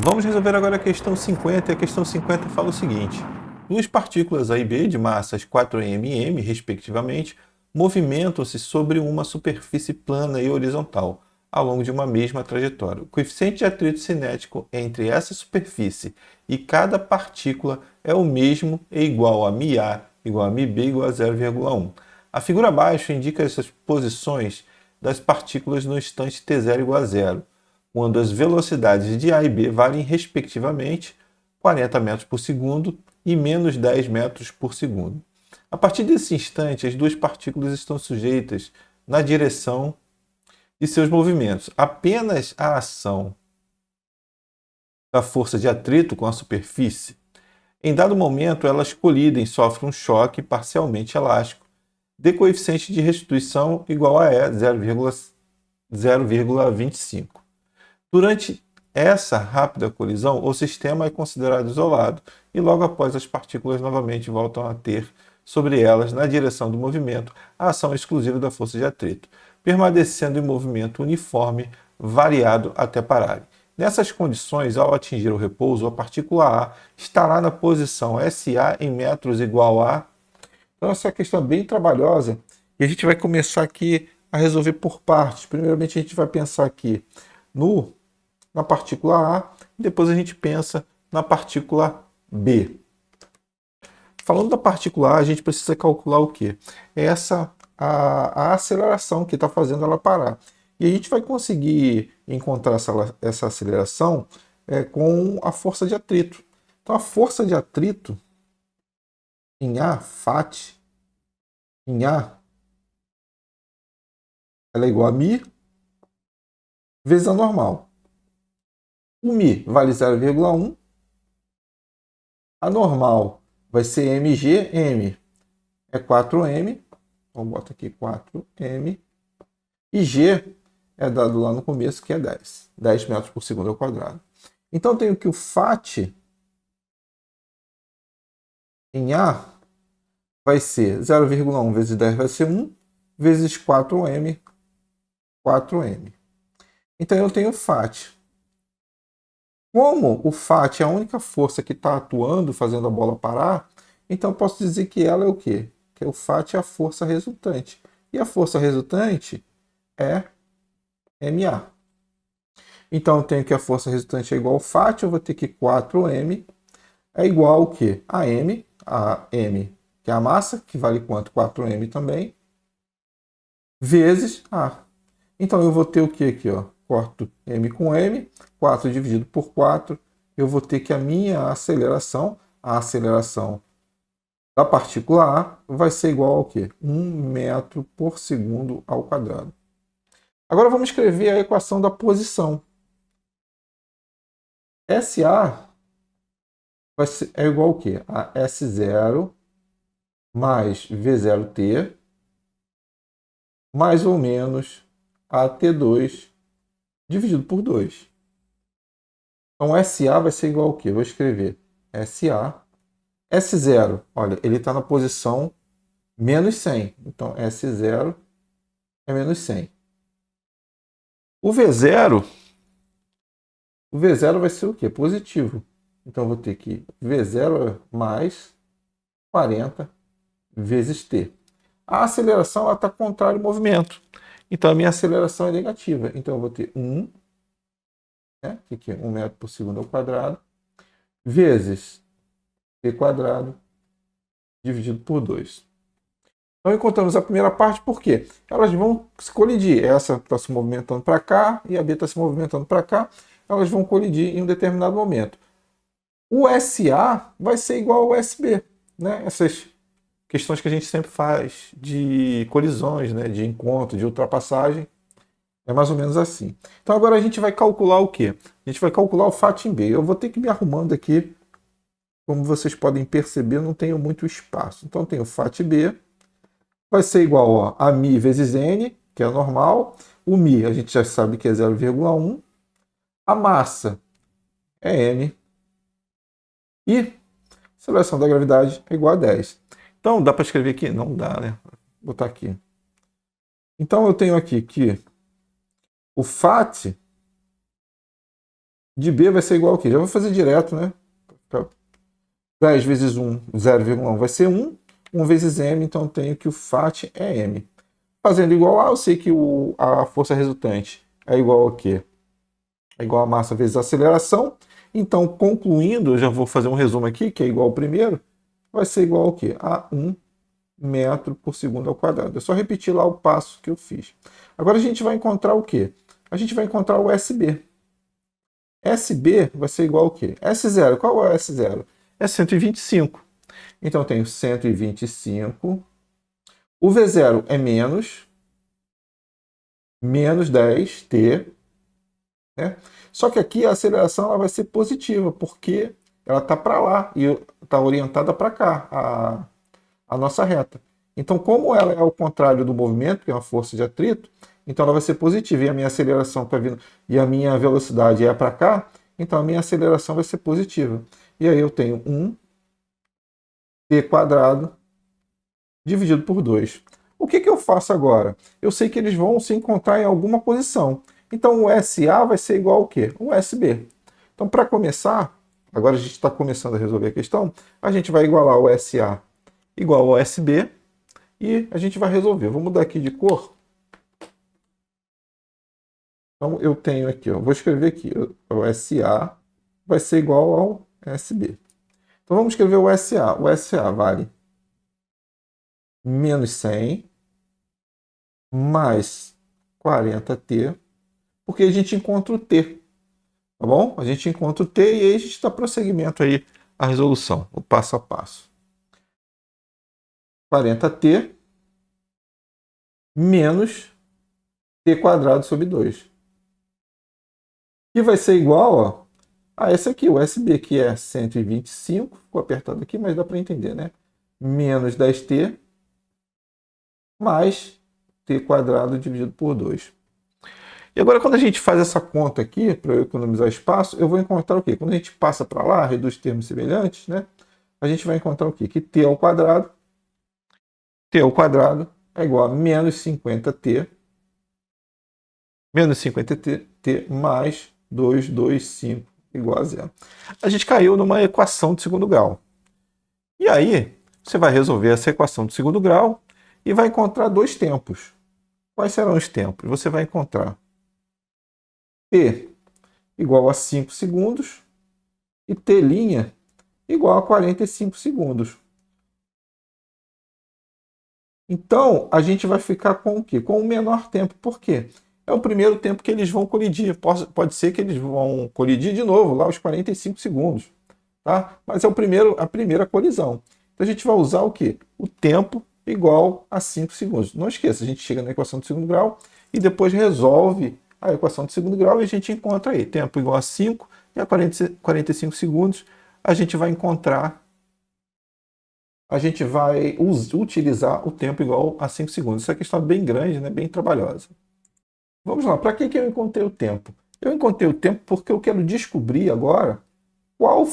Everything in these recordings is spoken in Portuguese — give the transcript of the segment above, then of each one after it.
Vamos resolver agora a questão 50, e a questão 50 fala o seguinte: duas partículas A e B de massas 4m e m, respectivamente, movimentam-se sobre uma superfície plana e horizontal, ao longo de uma mesma trajetória. O coeficiente de atrito cinético entre essa superfície e cada partícula é o mesmo e igual a μA igual a μB igual a 0,1. A figura abaixo indica essas posições das partículas no instante t0 igual a 0, quando as velocidades de A e B valem respectivamente 40 metros por segundo e menos 10 metros por segundo. A partir desse instante, as duas partículas estão sujeitas na direção de seus movimentos. Apenas a ação da força de atrito com a superfície. Em dado momento, elas colidem, sofrem um choque parcialmente elástico de coeficiente de restituição igual a E, 0,25. Durante essa rápida colisão, o sistema é considerado isolado e logo após as partículas novamente voltam a ter sobre elas, na direção do movimento, a ação exclusiva da força de atrito, permanecendo em movimento uniforme, variado até pararem. Nessas condições, ao atingir o repouso, a partícula A estará na posição SA em metros igual a... Então essa questão é bem trabalhosa e a gente vai começar aqui a resolver por partes. Primeiramente a gente vai pensar aqui na partícula A e depois a gente pensa na partícula B. Falando da partícula A, a gente precisa calcular o quê? A aceleração que está fazendo ela parar. E a gente vai conseguir encontrar essa aceleração com a força de atrito. Então a força de atrito em A, Fat, em A, ela é igual a μ vezes a normal. O μ vale 0,1. A normal vai ser mg, m é 4m. Então bota aqui 4m. E g é dado lá no começo, que é 10. 10 metros por segundo ao quadrado. Então eu tenho que o Fat em A vai ser 0,1 vezes 10 vai ser 1, vezes 4m, 4m. Então eu tenho Fat. Como o Fat é a única força que está atuando, fazendo a bola parar, então eu posso dizer que ela é o quê? Que o Fat é a força resultante. E a força resultante é MA. Então eu tenho que a força resultante é igual ao Fat, eu vou ter que 4m é igual ao quê? A m, que é a massa, que vale quanto? 4m também, vezes A. Então eu vou ter o que aqui, ó? Corto m com m, 4 dividido por 4, eu vou ter que a minha aceleração, a aceleração da partícula A, vai ser igual ao quê? 1 metro por segundo ao quadrado. Agora vamos escrever a equação da posição. SA é igual ao quê? A S0 mais V0T mais ou menos a T2 dividido por 2. Então, SA vai ser igual ao quê? Vou escrever SA. S0, olha, ele está na posição menos 100. Então, S0 é menos 100. O V0 vai ser o quê? Positivo. Então, eu vou ter que V0 mais 40 vezes T. A aceleração está contrária ao movimento. Então, a minha aceleração é negativa. Então, eu vou ter 1, né, que é 1 metro por segundo ao quadrado, vezes T quadrado, dividido por 2. Então, encontramos a primeira parte, por quê? Elas vão se colidir. Essa está se movimentando para cá e a B está se movimentando para cá. Elas vão colidir em um determinado momento. O SA vai ser igual ao SB. Né? Essas questões que a gente sempre faz de colisões, né? De encontro, de ultrapassagem. É mais ou menos assim. Então agora a gente vai calcular o quê? A gente vai calcular o Fat em B. Eu vou ter que me arrumando aqui. Como vocês podem perceber, não tenho muito espaço. Então eu tenho Fat B. Vai ser igual a μ vezes n, que é normal. O μ a gente já sabe que é 0,1. A massa é m. E a aceleração da gravidade é igual a 10. Então dá para escrever aqui? Não dá, né? Vou botar aqui. Então eu tenho aqui que o Fat de B vai ser igual ao quê? Já vou fazer direto, né? 10 vezes 1, 0,1 vai ser 1. 1 vezes m, então eu tenho que o FAT é m. Fazendo igual a, eu sei que a força resultante é igual a quê? É igual a massa vezes a aceleração. Então, concluindo, eu já vou fazer um resumo aqui, que é igual ao primeiro, vai ser igual ao quê? A 1 metro por segundo ao quadrado. É só repetir lá o passo que eu fiz. Agora a gente vai encontrar o quê? A gente vai encontrar o SB. SB vai ser igual ao quê? S0, qual é o S0? É 125. Então eu tenho 125. O V0 é menos 10t, né? Só que aqui a aceleração ela vai ser positiva, porque ela está para lá e está orientada para cá, a nossa reta. Então, como ela é ao contrário do movimento, que é uma força de atrito, então ela vai ser positiva. E a minha aceleração está vindo, e a minha velocidade é para cá, então a minha aceleração vai ser positiva. E aí eu tenho 1t quadrado dividido por 2. O que eu faço agora? Eu sei que eles vão se encontrar em alguma posição. Então o SA vai ser igual ao quê? O SB. Então, para começar, agora a gente está começando a resolver a questão, a gente vai igualar o SA igual ao SB e a gente vai resolver. Vou mudar aqui de cor. Então eu tenho aqui, ó, vou escrever aqui, o SA vai ser igual ao SB. Então vamos escrever o SA. O SA vale menos 100 mais 40t, porque a gente encontra o t, tá bom? A gente encontra o t e aí a gente dá prosseguimento aí à resolução, o passo a passo. 40t menos t quadrado sobre 2. Que vai ser igual, ó, a esse aqui, o SB, que é 125, ficou apertado aqui, mas dá para entender, né? Menos 10t mais t quadrado dividido por 2. E agora, quando a gente faz essa conta aqui, para eu economizar espaço, eu vou encontrar o quê? Quando a gente passa para lá, reduz termos semelhantes, né? A gente vai encontrar o quê? Que t ao quadrado é igual a menos 50t mais 225 igual a zero. A gente caiu numa equação de segundo grau. E aí, você vai resolver essa equação de segundo grau e vai encontrar dois tempos. Quais serão os tempos? Você vai encontrar t igual a 5 segundos e t' igual a 45 segundos. Então, a gente vai ficar com o quê? Com o menor tempo. Por quê? É o primeiro tempo que eles vão colidir. Pode ser que eles vão colidir de novo, lá aos 45 segundos. Tá? Mas é a primeira colisão. Então, a gente vai usar o quê? O tempo igual a 5 segundos. Não esqueça, a gente chega na equação de segundo grau e depois resolve a equação de segundo grau e a gente encontra aí tempo igual a 5 e a 45 segundos a gente vai encontrar, a gente vai utilizar o tempo igual a 5 segundos. Essa questão é bem grande, né? Bem trabalhosa. Vamos lá, para que eu encontrei o tempo? Eu encontrei o tempo porque eu quero descobrir agora qual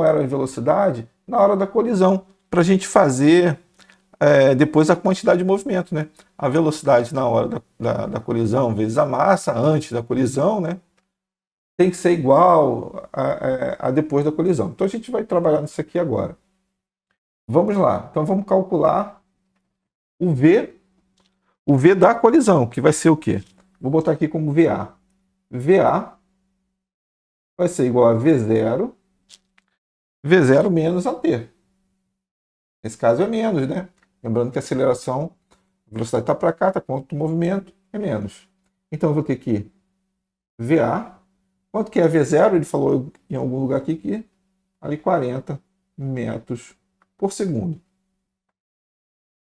era a velocidade na hora da colisão, para a gente fazer depois a quantidade de movimento, né? A velocidade na hora da colisão vezes a massa antes da colisão, né? Tem que ser igual a depois da colisão. Então a gente vai trabalhar nisso aqui agora. Vamos lá. Então vamos calcular o V da colisão, que vai ser o quê? Vou botar aqui como VA. VA vai ser igual a V0 menos AT. Nesse caso é menos, né? Lembrando que a aceleração, a velocidade está para cá, está contra o movimento, é menos. Então eu vou ter que VA. Quanto que é V0? Ele falou em algum lugar aqui que ali 40 metros por segundo.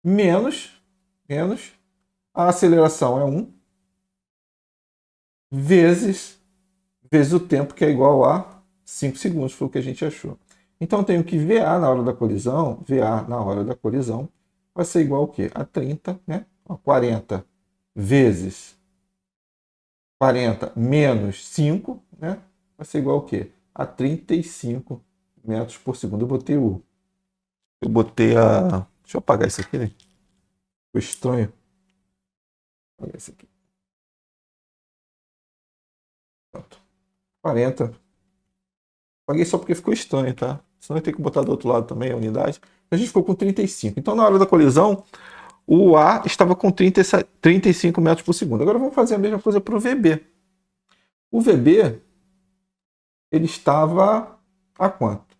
Menos a aceleração é 1 vezes o tempo, que é igual a 5 segundos, foi o que a gente achou. Então eu tenho que VA na hora da colisão, vai ser igual ao quê? A 30, né? 40 vezes 40 menos 5, né? Vai ser igual ao quê? A 35 metros por segundo. Eu botei a... Deixa eu apagar isso aqui, né? Ficou estranho. Vou apagar isso aqui. Pronto. 40. Paguei só porque ficou estranho, tá? Senão eu tenho que botar do outro lado também a unidade. A gente ficou com 35. Então, na hora da colisão, o A estava com 35 metros por segundo. Agora vamos fazer a mesma coisa para o VB. O VB, ele estava a quanto?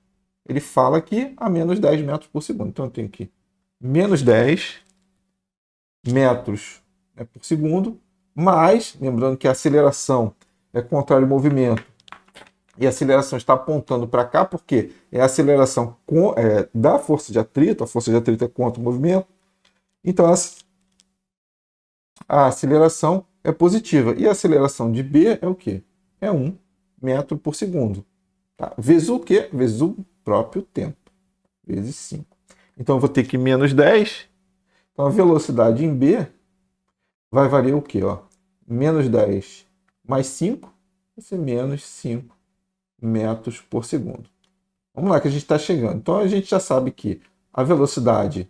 Ele fala aqui a menos 10 metros por segundo. Então eu tenho aqui menos 10 metros, né, por segundo, mas, lembrando que a aceleração é contrária ao movimento, e a aceleração está apontando para cá, porque é a aceleração da força de atrito, a força de atrito é contra o movimento, então a aceleração é positiva. E a aceleração de B é o quê? É 1 metro por segundo. Tá? Vezes o quê? Vezes o próprio tempo. Vezes 5. Então eu vou ter que menos 10. Então a velocidade em B vai variar o quê? Ó? Menos 10 mais 5 vai ser menos 5 metros por segundo. Vamos lá que a gente está chegando. Então a gente já sabe que a velocidade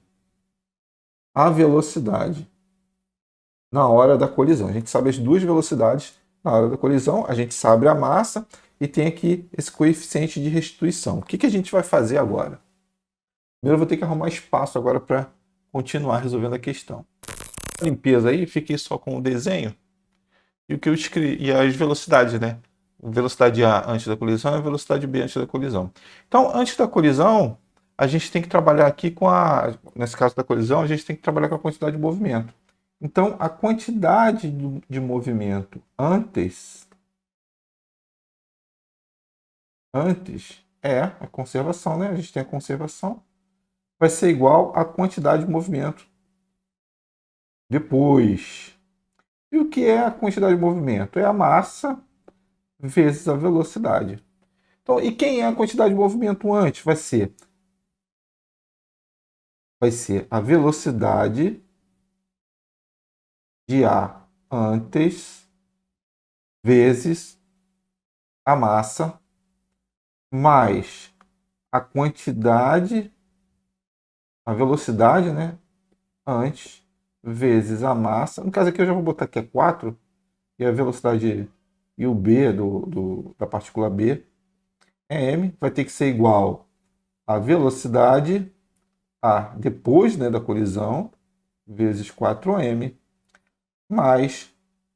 na hora da colisão. A gente sabe as duas velocidades na hora da colisão, a gente sabe a massa e tem aqui esse coeficiente de restituição. O que a gente vai fazer agora? Primeiro eu vou ter que arrumar espaço agora para continuar resolvendo a questão. A limpeza aí, fiquei só com o desenho e o que eu escrevi, e as velocidades, né? Velocidade A antes da colisão e velocidade B antes da colisão. Então, antes da colisão, a gente tem que trabalhar aqui nesse caso da colisão, a gente tem que trabalhar com a quantidade de movimento. Então, a quantidade de movimento antes é a conservação, né? A gente tem a conservação, vai ser igual à quantidade de movimento depois. E o que é a quantidade de movimento? É a massa vezes a velocidade. Então, e quem é a quantidade de movimento antes? Vai ser a velocidade de A antes vezes a massa mais a quantidade, a velocidade, né? Antes vezes a massa. No caso aqui eu já vou botar que é 4 e a velocidade e o B da partícula B é m, vai ter que ser igual a velocidade A depois, né, da colisão vezes 4m mais,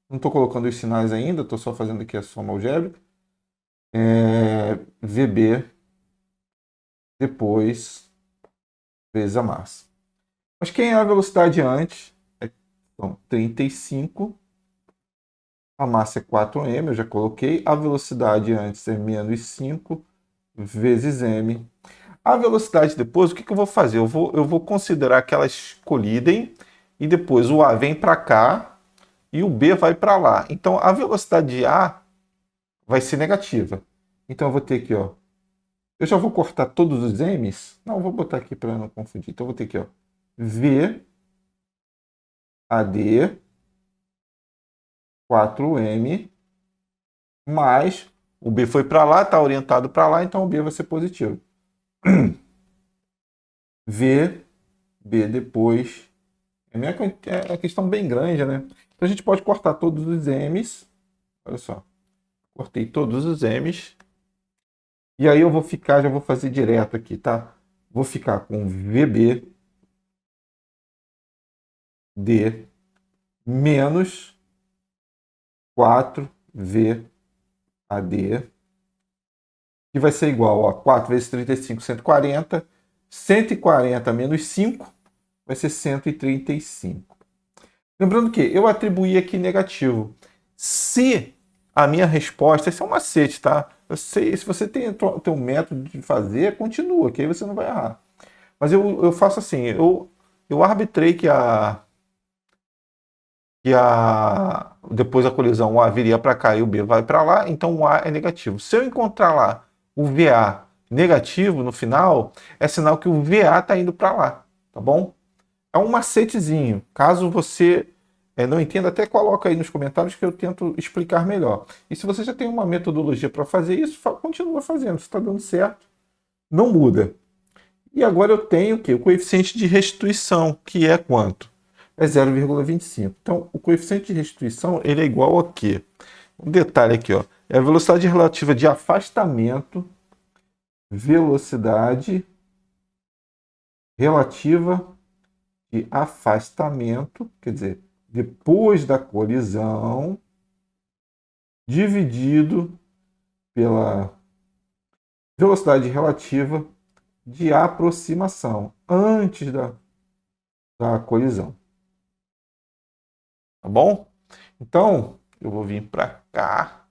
não estou colocando os sinais ainda, estou só fazendo aqui a soma algébrica, VB depois vezes a massa. Mas quem é a velocidade antes? Então, 35, a massa é 4m, eu já coloquei, a velocidade antes é menos 5 vezes m. A velocidade depois, o que eu vou fazer? Eu vou considerar que elas colidem e depois o A vem para cá e o B vai para lá. Então, a velocidade de A vai ser negativa. Então, eu vou ter aqui, ó. Eu já vou cortar todos os M's. Não, eu vou botar aqui para não confundir. Então, eu vou ter aqui, ó. V AD 4M mais o B foi para lá, está orientado para lá, então o B vai ser positivo. V, B depois. É a questão bem grande, né? Então a gente pode cortar todos os M's. Olha só. Cortei todos os M's. E aí eu vou ficar, já vou fazer direto aqui, tá? Vou ficar com VB D menos 4V AD, que vai ser igual a 4 vezes 35, 140. 140 menos 5 vai ser 135. Lembrando que eu atribuí aqui negativo. Se a minha resposta, esse é um macete, tá? Eu sei, se você tem um método de fazer, continua, que aí você não vai errar. Mas eu faço assim, eu arbitrei que depois da colisão o A viria para cá e o B vai para lá, então o A é negativo. Se eu encontrar lá o VA negativo no final, é sinal que o VA está indo para lá, tá bom? É um macetezinho. Caso você não entenda, até coloca aí nos comentários que eu tento explicar melhor. E se você já tem uma metodologia para fazer isso, continua fazendo. Se está dando certo, não muda. E agora eu tenho o quê? O coeficiente de restituição, que é quanto? É 0,25. Então, o coeficiente de restituição ele é igual a quê? Um detalhe aqui, ó. É a velocidade relativa de afastamento, velocidade relativa de afastamento, quer dizer, depois da colisão, dividido pela velocidade relativa de aproximação, antes da colisão. Tá bom? Então, eu vou vir para cá.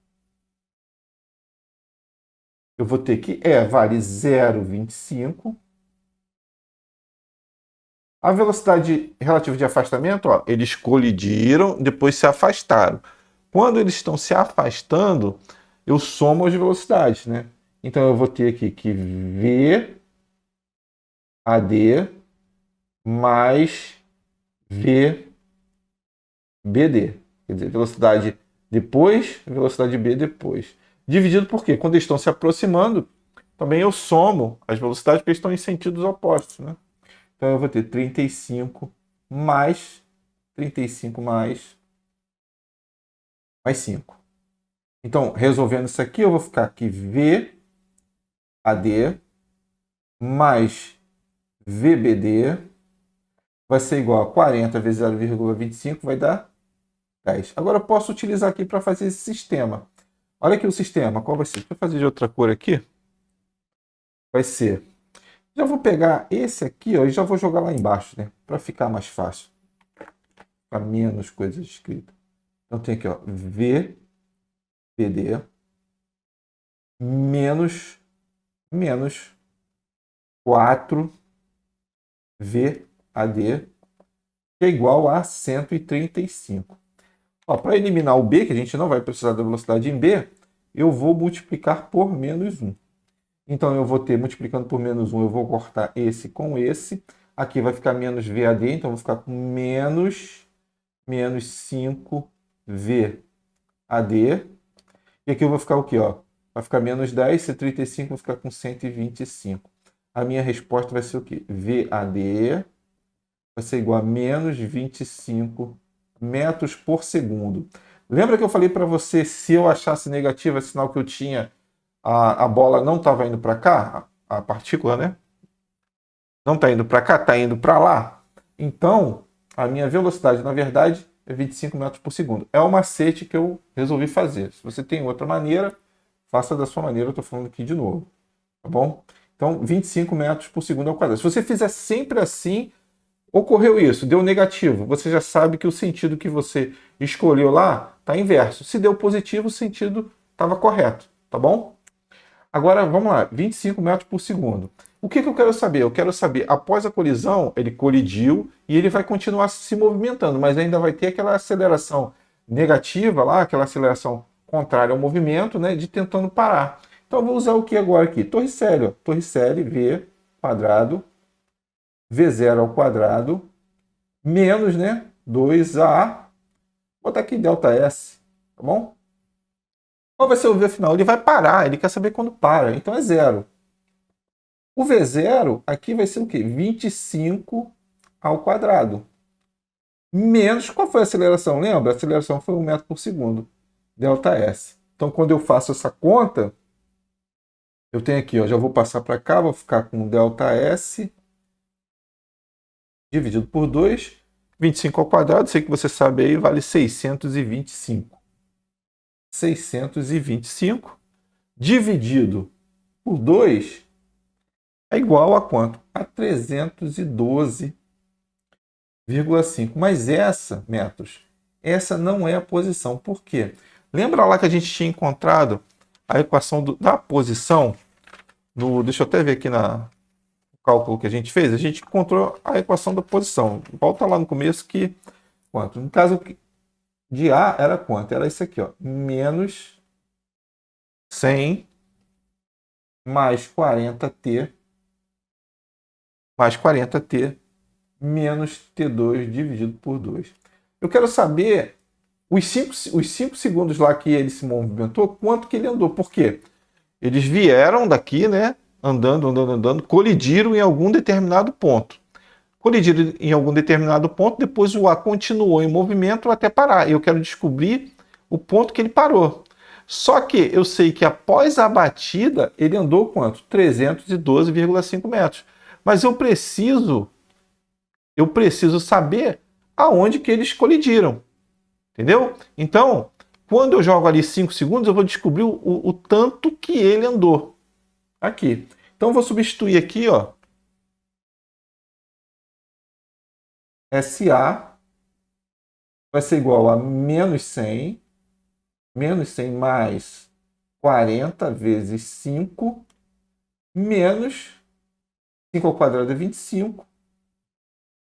Eu vou ter que vale 0,25. A velocidade relativa de afastamento, ó, eles colidiram, depois se afastaram. Quando eles estão se afastando, eu somo as velocidades, né? Então eu vou ter aqui que V AD mais V BD. Quer dizer, velocidade depois, velocidade B depois. Dividido por quê? Quando eles estão se aproximando, também eu somo as velocidades porque eles estão em sentidos opostos, né? Então eu vou ter 35 mais 35 mais 5. Então, resolvendo isso aqui, eu vou ficar aqui V AD mais VBD vai ser igual a 40 vezes 0,25, vai dar 10. Agora eu posso utilizar aqui para fazer esse sistema. Olha aqui o sistema, qual vai ser? Deixa eu fazer de outra cor aqui. Vai ser... Já vou pegar esse aqui, ó, e já vou jogar lá embaixo, né? Para ficar mais fácil. Para menos coisas escritas. Então tem aqui, ó, VBD menos 4 VAD, que é igual a 135. Para eliminar o B, que a gente não vai precisar da velocidade em B, eu vou multiplicar por menos 1. Então, eu vou ter, multiplicando por menos 1, eu vou cortar esse com esse. Aqui vai ficar menos VAD, então eu vou ficar com menos 5 VAD. E aqui eu vou ficar o quê? Ó? Vai ficar menos 10, 135, vou ficar com 125. A minha resposta vai ser o quê? VAD vai ser igual a menos 25 metros por segundo. Lembra que eu falei para você, se eu achasse negativo, é sinal que eu tinha... A bola não estava indo para cá, a partícula, né? Não está indo para cá, está indo para lá. Então, a minha velocidade, na verdade, é 25 metros por segundo. É o macete que eu resolvi fazer. Se você tem outra maneira, faça da sua maneira. Eu estou falando aqui de novo. Tá bom? Então, 25 metros por segundo ao quadrado. Se você fizer sempre assim, ocorreu isso, deu negativo. Você já sabe que o sentido que você escolheu lá está inverso. Se deu positivo, o sentido estava correto. Tá bom? Agora, vamos lá, 25 metros por segundo. O que eu quero saber? Eu quero saber, após a colisão, ele colidiu e ele vai continuar se movimentando, mas ainda vai ter aquela aceleração negativa lá, aquela aceleração contrária ao movimento, né, de tentando parar. Então, eu vou usar o que agora aqui? Torricelli, ó. Torricelli, V quadrado, V0 ao quadrado, menos, né, 2A, vou botar aqui ΔS, tá bom? Qual vai ser o V final? Ele vai parar, ele quer saber quando para, então é zero. O V0 aqui vai ser o quê? 25 ao quadrado. Menos, qual foi a aceleração? Lembra? A aceleração foi 1 metro por segundo, ΔS. Então, quando eu faço essa conta, eu tenho aqui, ó, já vou passar para cá, vou ficar com ΔS dividido por 2, 25 ao quadrado, sei que você sabe aí, vale 625. 625 dividido por 2 é igual a quanto? A 312,5. Mas essa, metros, essa não é a posição. Por quê? Lembra lá que a gente tinha encontrado a equação da posição? Deixa eu até ver aqui no cálculo que a gente fez. A gente encontrou a equação da posição. Volta lá no começo que... quanto? No caso de A era quanto? Era isso aqui, ó, menos 100 mais 40T menos T2 dividido por 2. Eu quero saber os 5 segundos lá que ele se movimentou, quanto que ele andou. Por quê? Eles vieram daqui, né, andando, colidiram em algum determinado ponto. Colidiram em algum determinado ponto, depois o A continuou em movimento até parar. Eu quero descobrir o ponto que ele parou. Só que eu sei que após a batida, ele andou quanto? 312,5 metros. Mas eu preciso saber aonde que eles colidiram. Entendeu? Então, quando eu jogo ali 5 segundos, eu vou descobrir o tanto que ele andou. Aqui. Então, eu vou substituir aqui, ó. SA vai ser igual a menos 100 mais 40 vezes 5, menos 5 ao quadrado é 25,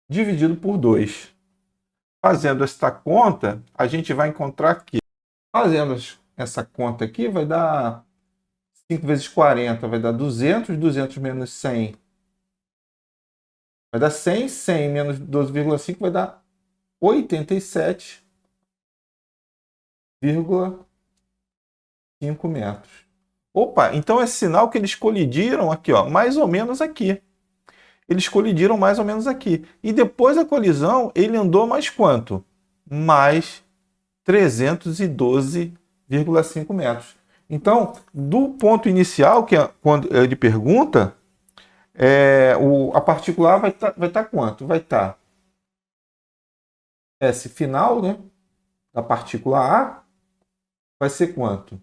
dividido por 2. Fazendo esta conta, a gente vai encontrar aqui. Fazendo essa conta aqui, vai dar 5 vezes 40, vai dar 200, 200 menos 100, vai dar 100, 100 menos 12,5 vai dar 87,5 metros. Opa, então é sinal que eles colidiram aqui, ó, mais ou menos aqui. Eles colidiram mais ou menos aqui. E depois da colisão, ele andou mais quanto? Mais 312,5 metros. Então, do ponto inicial, que é quando ele pergunta, a partícula A vai tá quanto? Vai estar S final, né, da partícula A, vai ser quanto?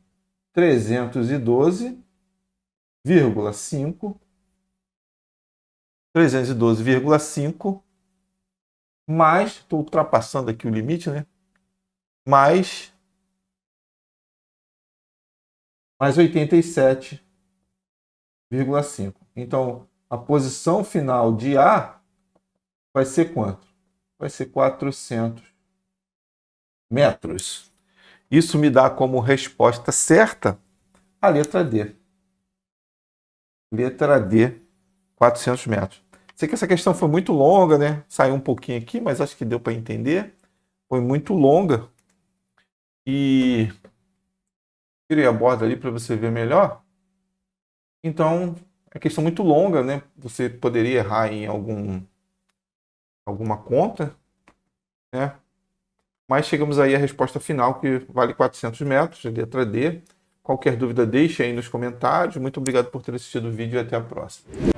312,5 mais, estou ultrapassando aqui o limite, né? Mais 87,5. Então, a posição final de A vai ser quanto? Vai ser 400 metros. Isso me dá como resposta certa a letra D. Letra D, 400 metros. Sei que essa questão foi muito longa, né? Saiu um pouquinho aqui, mas acho que deu para entender. Foi muito longa. E tirei a borda ali para você ver melhor. Então, é questão muito longa, né? Você poderia errar em alguma conta, né? Mas chegamos aí à resposta final, que vale 400 metros, letra D. Qualquer dúvida, deixe aí nos comentários. Muito obrigado por ter assistido o vídeo e até a próxima.